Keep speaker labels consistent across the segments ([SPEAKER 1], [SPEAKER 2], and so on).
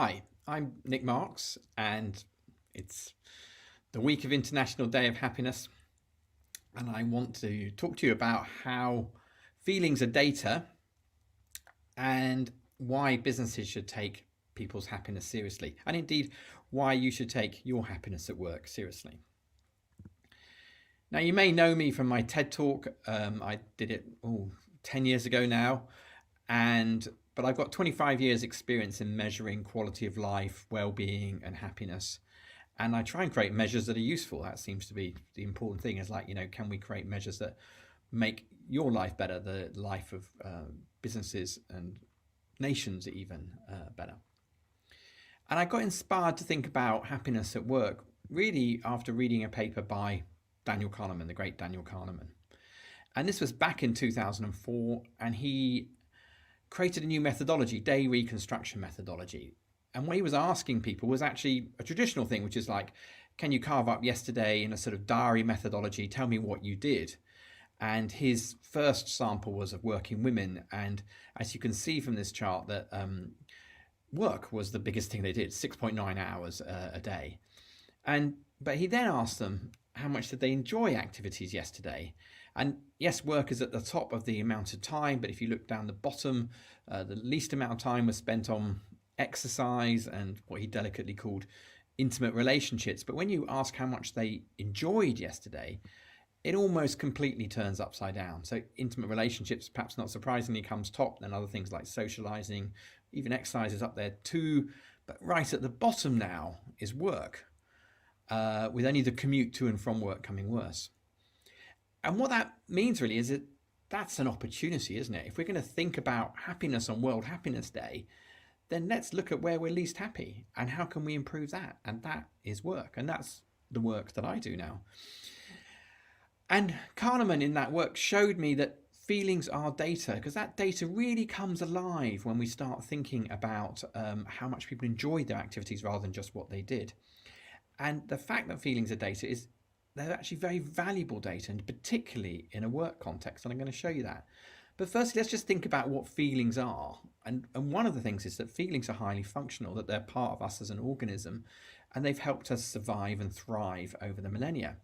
[SPEAKER 1] Hi, I'm Nic Marks, and it's the week of International Day of Happiness. And I want to talk to you about how feelings are data and why businesses should take people's happiness seriously, and indeed why you should take your happiness at work seriously. Now, you may know me from my TED talk. I did it 10 years ago now, but I've got 25 years experience in measuring quality of life, well-being and happiness. And I try and create measures that are useful. That seems to be the important thing, is like, can we create measures that make your life better, the life of businesses and nations even better. And I got inspired to think about happiness at work really after reading a paper by Daniel Kahneman, the great Daniel Kahneman. And this was back in 2004, and he created a new methodology, day reconstruction methodology. And what he was asking people was actually a traditional thing, which is like, can you carve up yesterday in a sort of diary methodology? Tell me what you did. And his first sample was of working women. And as you can see from this chart, that work was the biggest thing they did, 6.9 hours a day. But he then asked them, how much did they enjoy activities yesterday? And yes, work is at the top of the amount of time, but if you look down the bottom, the least amount of time was spent on exercise and what he delicately called intimate relationships. But when you ask how much they enjoyed yesterday, it almost completely turns upside down. So intimate relationships, perhaps not surprisingly, comes top, then other things like socializing, even exercise is up there too. But right at the bottom now is work, with only the commute to and from work coming worse. And what that means really is that that's an opportunity, isn't it? If we're going to think about happiness on World Happiness Day, then let's look at where we're least happy and how can we improve that? And that is work. And that's the work that I do now. And Kahneman in that work showed me that feelings are data, because that data really comes alive when we start thinking about how much people enjoyed their activities rather than just what they did. And the fact that feelings are data is they're actually very valuable data, and particularly in a work context. And I'm going to show you that. But firstly, let's just think about what feelings are. And one of the things is that feelings are highly functional, that they're part of us as an organism, and they've helped us survive and thrive over the millennia.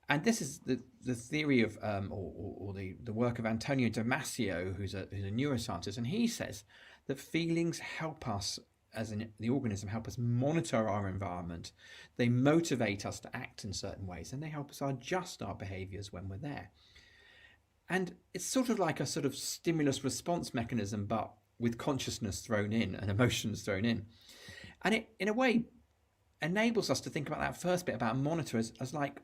[SPEAKER 1] And this is the theory of, or the work of Antonio Damasio, who's a neuroscientist, and he says that feelings help us the organism, help us monitor our environment. They motivate us to act in certain ways, and they help us adjust our behaviors when we're there. And it's sort of like a sort of stimulus response mechanism, but with consciousness thrown in and emotions thrown in. And it, in a way, enables us to think about that first bit about monitor as like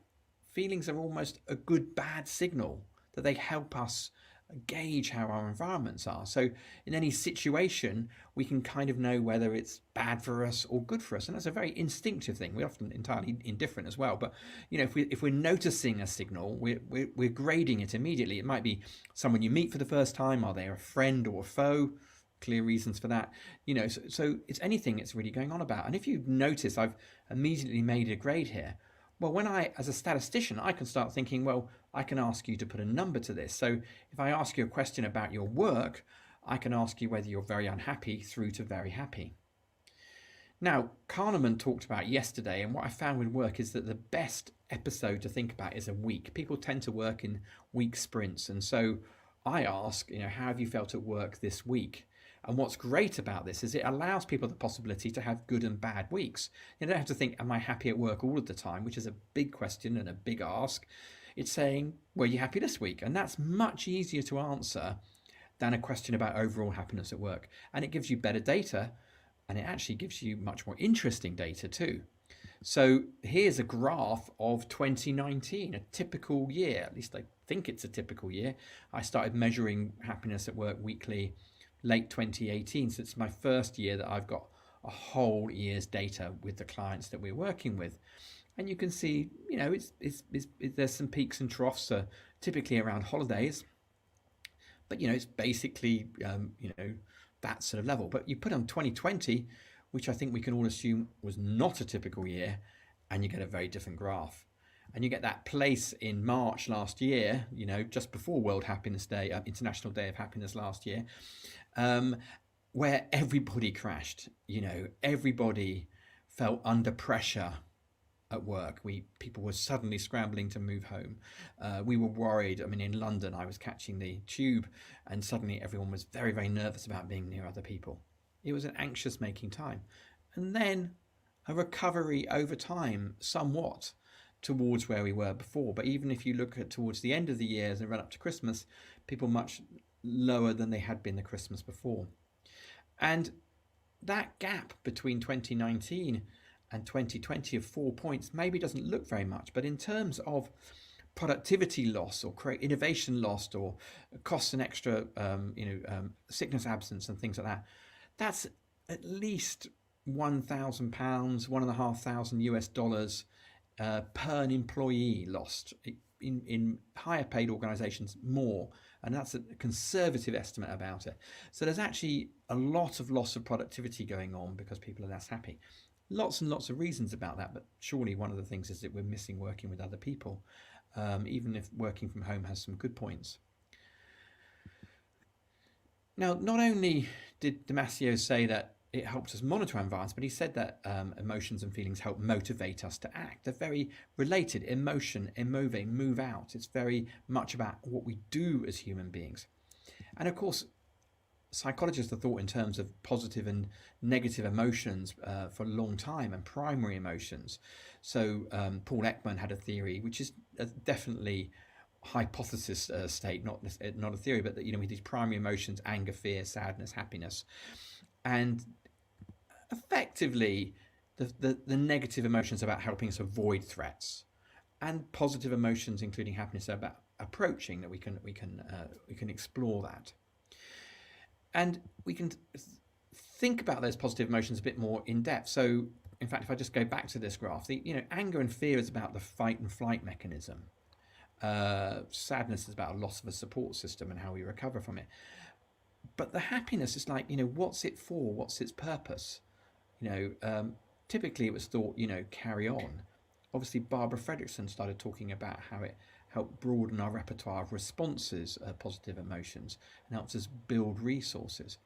[SPEAKER 1] feelings are almost a good bad signal, that they help us gauge how our environments are. So in any situation, we can kind of know whether it's bad for us or good for us. And that's a very instinctive thing. We're often entirely indifferent as well. But if we're noticing a signal, we're grading it immediately. It might be someone you meet for the first time. Are they a friend or a foe? Clear reasons for that. So it's anything it's really going on about. And if you notice, I've immediately made a grade here. Well, when as a statistician, I can start thinking, well, I can ask you to put a number to this. So if I ask you a question about your work, I can ask you whether you're very unhappy through to very happy. Now, Kahneman talked about yesterday, and what I found with work is that the best episode to think about is a week. People tend to work in week sprints. And so I ask, how have you felt at work this week? And what's great about this is it allows people the possibility to have good and bad weeks. You don't have to think, am I happy at work all of the time, which is a big question and a big ask. It's saying, were you happy this week? And that's much easier to answer than a question about overall happiness at work. And it gives you better data, and it actually gives you much more interesting data too. So here's a graph of 2019, a typical year. At least I think it's a typical year. I started measuring happiness at work weekly late 2018, so it's my first year that I've got a whole year's data with the clients that we're working with. And you can see, there's some peaks and troughs, typically around holidays, but it's basically that sort of level. But you put on 2020, which I think we can all assume was not a typical year, and you get a very different graph. And you get that place in March last year, just before World Happiness Day, International Day of Happiness last year, where everybody crashed. Everybody felt under pressure at work. People were suddenly scrambling to move home. We were worried. I mean, in London, I was catching the tube, and suddenly everyone was very, very nervous about being near other people. It was an anxious making time. And then a recovery over time, somewhat, towards where we were before. But even if you look at towards the end of the year and run up to Christmas, people much lower than they had been the Christmas before. And that gap between 2019 and 2020 of 4 points maybe doesn't look very much, but in terms of productivity loss or innovation lost or costs and extra sickness absence and things like that, that's at least £1,000, $1,500 US per employee lost. In higher paid organisations, more, and that's a conservative estimate about it. So there's actually a lot of loss of productivity going on because people are less happy. Lots and lots of reasons about that, but surely one of the things is that we're missing working with other people, even if working from home has some good points. Now, not only did Damasio say that it helps us monitor our environments, but he said that emotions and feelings help motivate us to act. They're very related. Emotion, emove, move out. It's very much about what we do as human beings. And of course, psychologists have thought in terms of positive and negative emotions for a long time, and primary emotions. So Paul Ekman had a theory, which is definitely hypothesis state, not a theory, but that with these primary emotions: anger, fear, sadness, happiness. And effectively, the negative emotions are about helping us avoid threats, and positive emotions, including happiness, are about approaching that we can explore that, and we can think about those positive emotions a bit more in depth. So, in fact, if I just go back to this graph, anger and fear is about the fight and flight mechanism. Sadness is about a loss of a support system and how we recover from it. But the happiness is like, what's it for? What's its purpose? Typically it was thought, carry on. Obviously, Barbara Fredrickson started talking about how it helped broaden our repertoire of responses, positive emotions, and helps us build resources.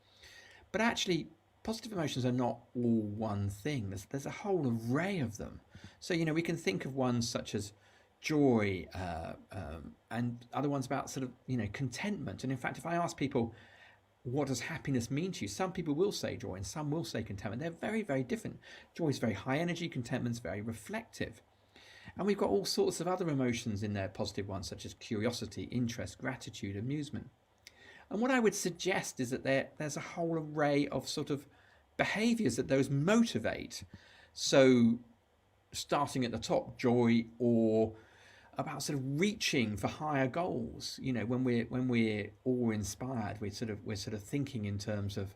[SPEAKER 1] But actually, positive emotions are not all one thing. There's a whole array of them. So, we can think of ones such as joy, and other ones about sort of, contentment. And in fact, if I ask people, what does happiness mean to you? Some people will say joy and some will say contentment. They're very, very different. Joy is very high energy, contentment's very reflective. And we've got all sorts of other emotions in there, positive ones such as curiosity, interest, gratitude, amusement. And what I would suggest is that there's a whole array of sort of behaviours that those motivate. So starting at the top, joy, or about sort of reaching for higher goals. When we're awe-inspired, we're sort of thinking in terms of,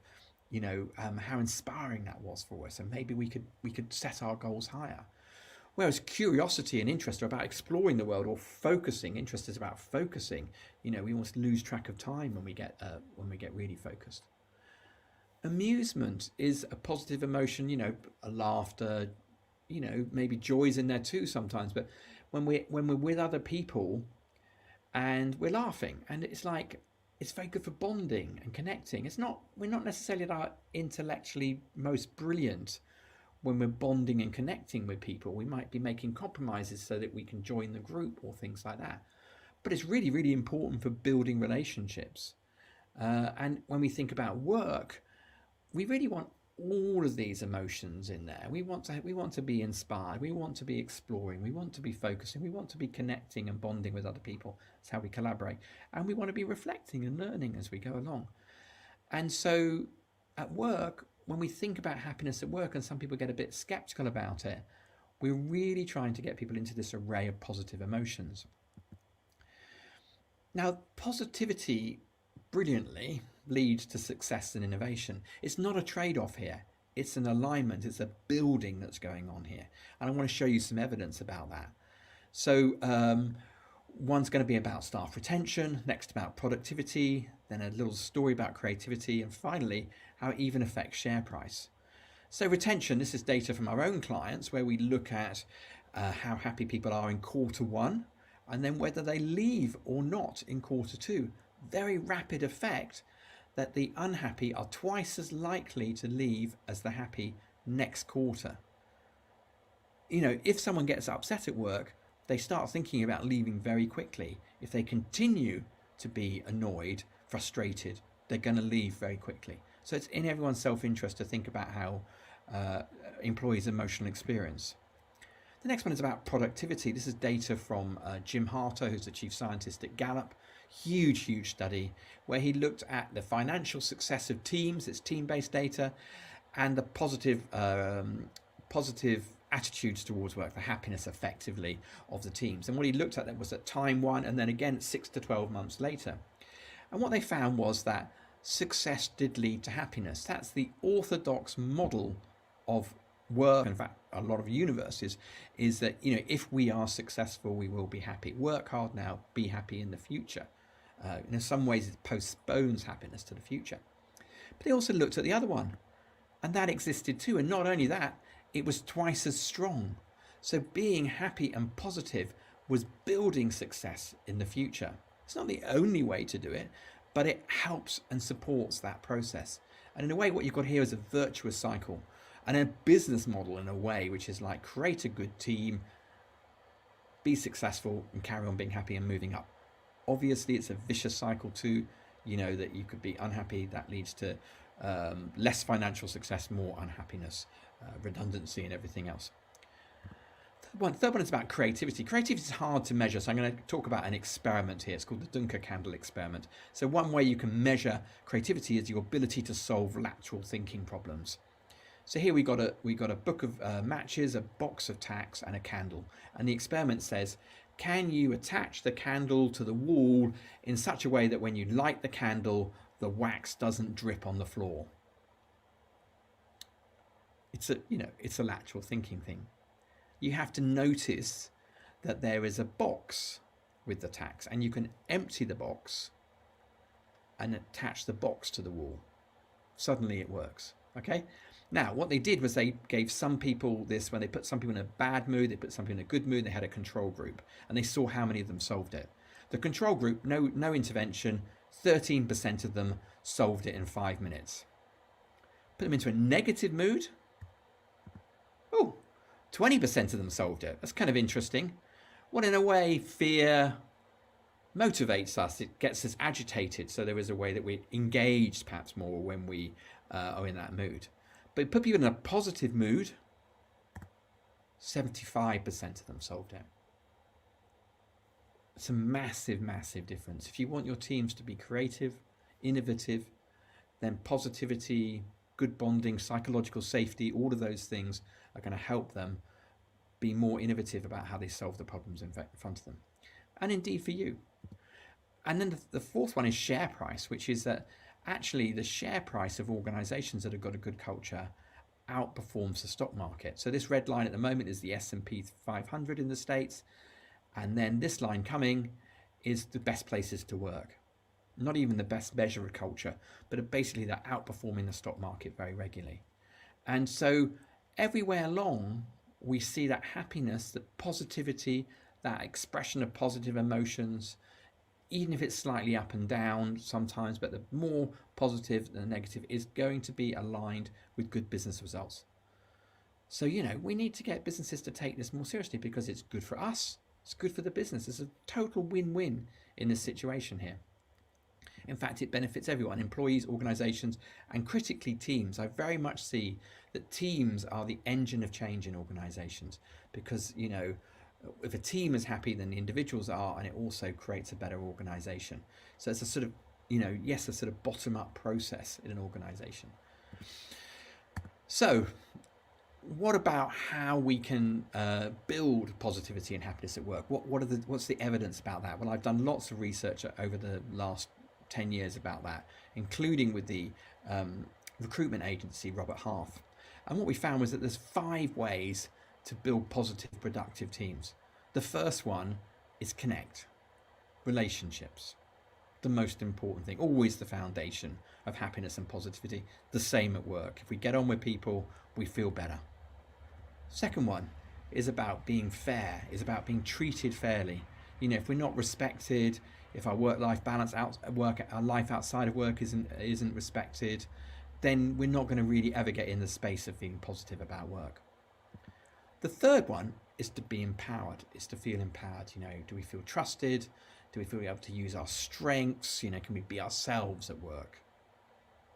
[SPEAKER 1] how inspiring that was for us, and maybe we could set our goals higher. Whereas curiosity and interest are about exploring the world or focusing. Interest is about focusing. We almost lose track of time when we get really focused. Amusement is a positive emotion. A laughter. Maybe joy's in there too sometimes, but when we're with other people and we're laughing, and it's very good for bonding and connecting. We're not necessarily that intellectually most brilliant when we're bonding and connecting with people. We might be making compromises so that we can join the group or things like that. But it's really, really important for building relationships. And when we think about work, we really want all of these emotions in there. We want to be inspired. We want to be exploring. We want to be focusing. We want to be connecting and bonding with other people. That's how we collaborate. And we want to be reflecting and learning as we go along. And so at work, when we think about happiness at work, and some people get a bit skeptical about it, we're really trying to get people into this array of positive emotions. Now, positivity brilliantly leads to success and innovation. It's not a trade-off here. It's an alignment. It's a building that's going on here. And I want to show you some evidence about that. So one's going to be about staff retention, next about productivity, then a little story about creativity, and finally, how it even affects share price. So retention, this is data from our own clients where we look at how happy people are in Q1 and then whether they leave or not in Q2. Very rapid effect. that the unhappy are twice as likely to leave as the happy next quarter. If someone gets upset at work, they start thinking about leaving very quickly. If they continue to be annoyed, frustrated, they're going to leave very quickly. So it's in everyone's self-interest to think about how employees' emotional experience. The next one is about productivity. This is data from Jim Harter, who's the chief scientist at Gallup. Huge study where he looked at the financial success of teams, it's team-based data, and the positive attitudes towards work, the happiness effectively of the teams. And what he looked at was at time one and then again 6 to 12 months later. And what they found was that success did lead to happiness. That's the orthodox model of work. In fact, a lot of universities is that, if we are successful, we will be happy. Work hard now, be happy in the future. In some ways, it postpones happiness to the future. But they also looked at the other one, and that existed too. And not only that, it was twice as strong. So being happy and positive was building success in the future. It's not the only way to do it, but it helps and supports that process. And in a way, what you've got here is a virtuous cycle and a business model in a way, which is like create a good team, be successful and carry on being happy and moving up. Obviously, it's a vicious cycle too, that you could be unhappy. That leads to less financial success, more unhappiness, redundancy and everything else. Third one is about creativity. Creativity is hard to measure, so I'm going to talk about an experiment here. It's called the Dunker Candle experiment. So one way you can measure creativity is your ability to solve lateral thinking problems. So here we got a book of matches, a box of tacks and a candle. And the experiment says, can you attach the candle to the wall in such a way that when you light the candle, the wax doesn't drip on the floor? It's a lateral thinking thing. You have to notice that there is a box with the tacks, and you can empty the box and attach the box to the wall. Suddenly it works. Okay. Now, what they did was they gave some people this, when they put some people in a bad mood, they put some people in a good mood, they had a control group, and they saw how many of them solved it. The control group, no intervention, 13% of them solved it in 5 minutes. Put them into a negative mood. 20% of them solved it. That's kind of interesting. Well, in a way, fear motivates us. It gets us agitated. So there is a way that we're engaged perhaps more when we are in that mood. But put people in a positive mood, 75% of them solved it. It's a massive difference. If you want your teams to be creative, innovative, then positivity, good bonding, psychological safety, all of those things are going to help them be more innovative about how they solve the problems in front of them. And indeed for you. And then the fourth one is share price, which is that actually the share price of organizations that have got a good culture outperforms the stock market. So this red line at the moment is the S&P 500 in the States. And then this line coming is the best places to work. Not even the best measure of culture, but basically they're outperforming the stock market very regularly. And so everywhere along, we see that happiness, that positivity, that expression of positive emotions, even if it's slightly up and down sometimes, but the more positive than the negative is going to be aligned with good business results. So, we need to get businesses to take this more seriously because it's good for us, it's good for the business. It's a total win-win in this situation here. In fact, it benefits everyone, employees, organizations, and critically teams. I very much see that teams are the engine of change in organizations because, if a team is happy, then the individuals are, and it also creates a better organization. So it's a sort of, a sort of bottom-up process in an organization. So what about how we can build positivity and happiness at work? What's the evidence about that? Well, I've done lots of research over the last 10 years about that, including with the recruitment agency Robert Half. And what we found was that there's 5 ways to build positive, productive teams. The first one is connect. Relationships. The most important thing, always the foundation of happiness and positivity. The same at work. If we get on with people, we feel better. Second one is about being fair, is about being treated fairly. If we're not respected, if our work-life balance our life outside of work isn't respected, then we're not going to really ever get in the space of feeling positive about work. The third one is to be empowered. It's to feel empowered. Do we feel trusted? Do we feel able to use our strengths? Can we be ourselves at work?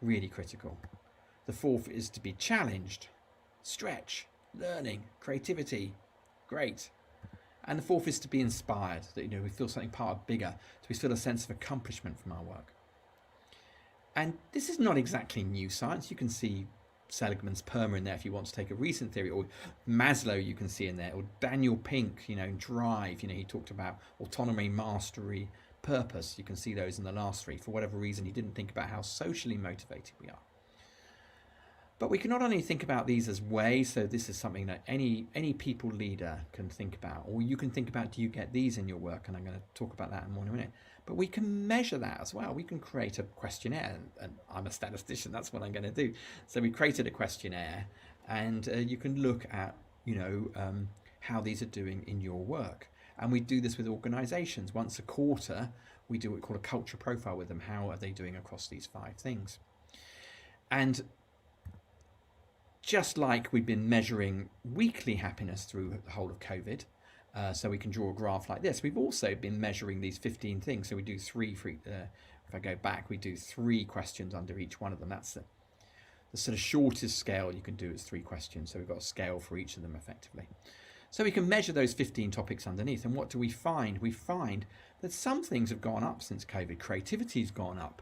[SPEAKER 1] Really critical. The fourth is to be challenged, stretch, learning, creativity. Great. And the fourth is to be inspired, that we feel something part of bigger, so we feel a sense of accomplishment from our work. And this is not exactly new science. You can see Seligman's PERMA in there if you want to take a recent theory, or Maslow you can see in there, or Daniel Pink, Drive, he talked about autonomy, mastery, purpose. You can see those in the last three. For whatever reason, he didn't think about how socially motivated we are. But we can not only think about these as ways, so this is something that any people leader can think about, or you can think about, do you get these in your work? And I'm going to talk about that more in a minute. But we can measure that as well. We can create a questionnaire, and I'm a statistician, that's what I'm going to do. So we created a questionnaire, and you can look at, how these are doing in your work. And we do this with organizations. Once a quarter, we do what we call a culture profile with them. How are they doing across these 5 things? And just like we've been measuring weekly happiness through the whole of COVID, so we can draw a graph like this, we've also been measuring these 15 things. So we do 3 for, if I go back, we do 3 questions under each one of them. That's the sort of shortest scale you can do is 3 questions. So we've got a scale for each of them effectively. So we can measure those 15 topics underneath. And what do we find? We find that some things have gone up since COVID. Creativity's gone up.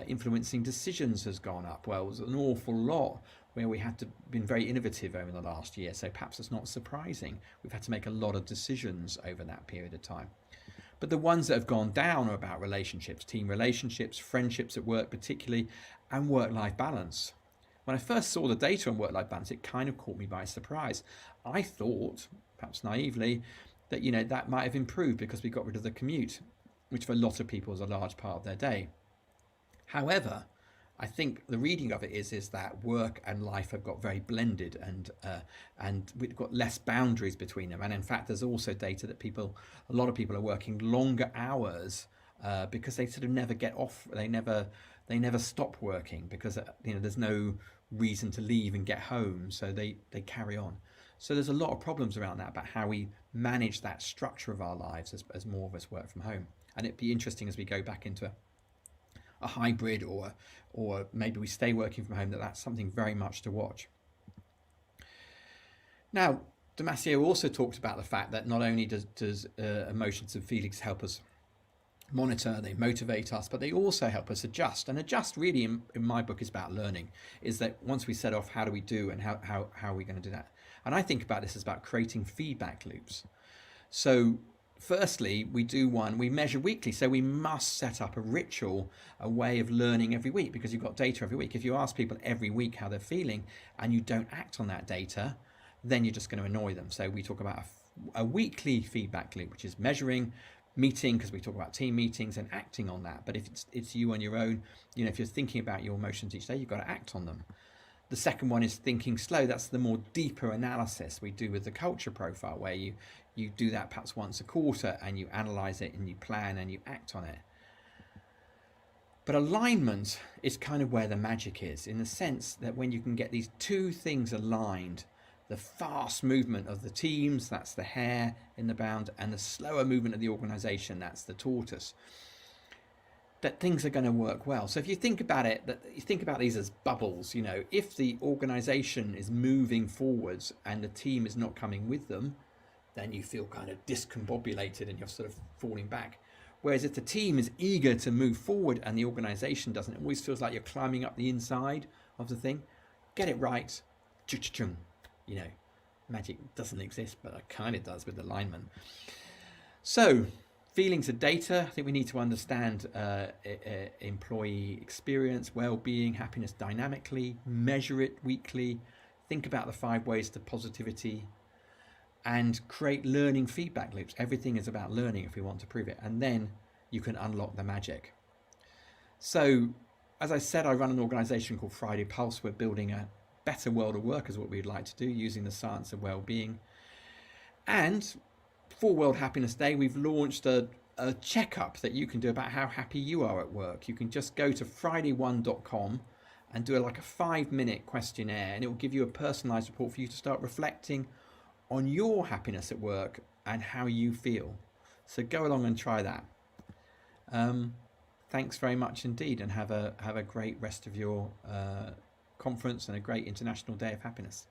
[SPEAKER 1] Influencing decisions has gone up. Well, there's an awful lot where we had to been very innovative over the last year. So perhaps it's not surprising. We've had to make a lot of decisions over that period of time. But the ones that have gone down are about relationships, team relationships, friendships at work particularly, and work-life balance. When I first saw the data on work-life balance, it kind of caught me by surprise. I thought, perhaps naively, that that might have improved because we got rid of the commute, which for a lot of people is a large part of their day. However, I think the reading of it is that work and life have got very blended, and we've got less boundaries between them. And in fact, there's also data that a lot of people are working longer hours because they sort of never get off. They never stop working because there's no reason to leave and get home, so they carry on. So there's a lot of problems around that about how we manage that structure of our lives as more of us work from home. And it'd be interesting as we go back into a hybrid or maybe we stay working from home, that's something very much to watch. Now, Damasio also talks about the fact that not only does emotions and feelings help us monitor, they motivate us, but they also help us adjust. And adjust really in my book is about learning, is that once we set off, how do we do and how are we going to do that? And I think about this as about creating feedback loops. So firstly, we measure weekly. So we must set up a ritual, a way of learning every week, because you've got data every week. If you ask people every week how they're feeling and you don't act on that data, then you're just going to annoy them. So we talk about a weekly feedback loop, which is measuring, meeting, because we talk about team meetings, and acting on that. But if it's you on your own, if you're thinking about your emotions each day, you've got to act on them. The second one is thinking slow. That's the more deeper analysis we do with the culture profile, where you do that perhaps once a quarter and you analyze it and you plan and you act on it. But alignment is kind of where the magic is, in the sense that when you can get these 2 things aligned, the fast movement of the teams, that's the hare in the bound, and the slower movement of the organization, that's the tortoise, that things are going to work well. So if you think about it, that you think about these as bubbles, if the organization is moving forwards and the team is not coming with them, then you feel kind of discombobulated and you're sort of falling back. Whereas if the team is eager to move forward and the organization doesn't, it always feels like you're climbing up the inside of the thing. Get it right. Magic doesn't exist, but it kind of does with alignment. So feelings are data. I think we need to understand employee experience, well-being, happiness dynamically, measure it weekly, think about the 5 ways to positivity, and create learning feedback loops. Everything is about learning if we want to prove it, and then you can unlock the magic. So as I said, I run an organization called Friday Pulse. We're building a better world of work is what we'd like to do, using the science of well-being. And for World Happiness Day, we've launched a a checkup that you can do about how happy you are at work. You can just go to friday1.com and do like a 5-minute questionnaire, and it will give you a personalized report for you to start reflecting on your happiness at work and how you feel. So go along and try that. Thanks very much indeed, and have a great rest of your conference and a great International Day of Happiness.